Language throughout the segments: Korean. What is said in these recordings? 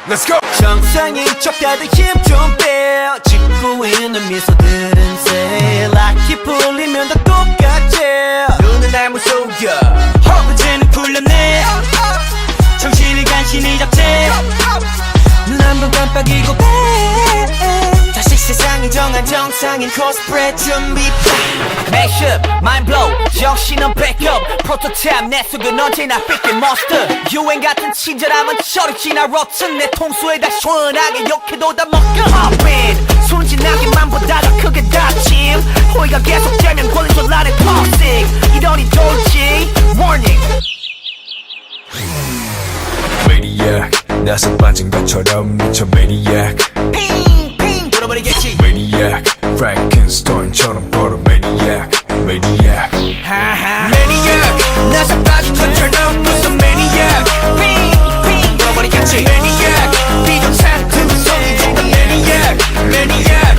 Let's go. 정상인 척 다들 힘 좀 빼. 짓고 있는 미소들은 새 락이 풀리면 다 똑같지. 눈은 날 무속여 허브제는 풀렸네. 정신을 간신히 잡채. 눈 한 번 깜빡이고 빼. 다시 세상이 정한 정상인 코스프레 준비. Mashup, mind blow, 정신은 backup. 프로토타입 내 속은 언제나 삐끗 monster. 유행 같은 친절함은 저리 지나 rotten. 내 통수에다 시원하게 욕해도 다 먹여. Hop in, 순진하게만 보다가 크게 다짐. 호의가 계속되면 권리줄 나를 toxic. 이러니 돌지, warning. Maniac, 나서 빠진 것처럼 미쳐 Maniac. 핑핑 돌아버리겠지. Maniac, Frankenstein처럼 걸어 Maniac. Maniac, Maniac, 나서 빠진 것처럼 무슨 Maniac. 핑핑 돌아버리겠지. Maniac, 비정상 구성이 된다 Maniac. Maniac,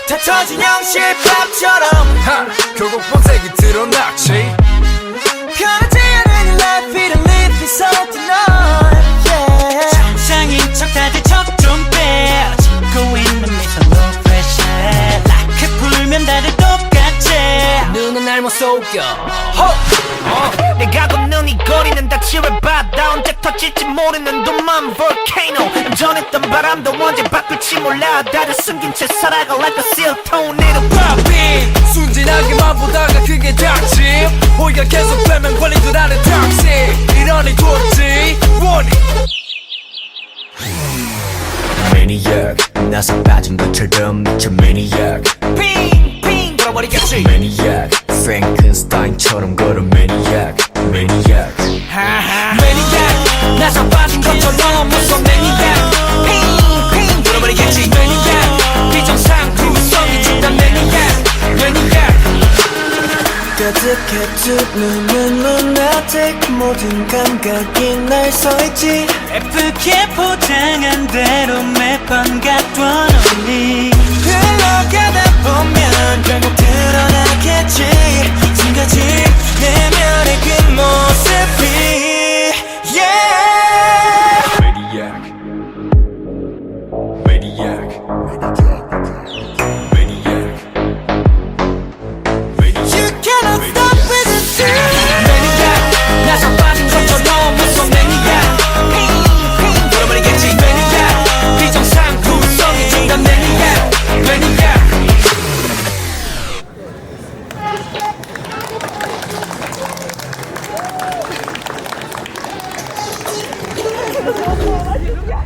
다 터진 영실밥처럼 결국 본색이 드러났지. 편하지 않은 life, it live is all tonight. Yeah. 정상인 척 다들 척 좀 빼. 짓고 있는 미소 no pressure. 락해 풀면 다들 똑같지. 눈은 날 못 속여. 내가 걷는 이 거리는 다 지뢰바다. 언제 터질지 모르는 도만 volcano. 전했던 바람도 언제 바꿀지 몰라. 다들 숨긴 채 살아가 like a seal tornado popping. 순진하게만 보다가 그게 닥침. 호의가 계속 되면 권리줄 아는 toxic. 이러니 돌지 warning. Maniac, 나서 빠진 것처럼 미쳐 Maniac. 핑핑 돌아버리겠지. Maniac, Frankenstein처럼 걸어 Maniac. Maniac, Maniac, 나서 빠진 것처럼 무슨 Maniac. 핑핑 돌아버리겠지. Maniac, 비정상 구성이 준다 Maniac. Maniac, 가득해 두 눈은 lunatic. 모든 감각이 날 서있지. 예쁘게 포장한 대로 매번 갖던 언니. 흘러가다 보면 결국 드러나겠지. 지금까지 내면의 그 모습이. Yeah. Maniac, Maniac, Maniac, Maniac. You cannot stop with the dream. Maniac, 나서 빠진 것처럼 무슨 Maniac. 핑핑 돌아버리겠지. Maniac, 비정상 구성이 준다 Maniac. Maniac. 야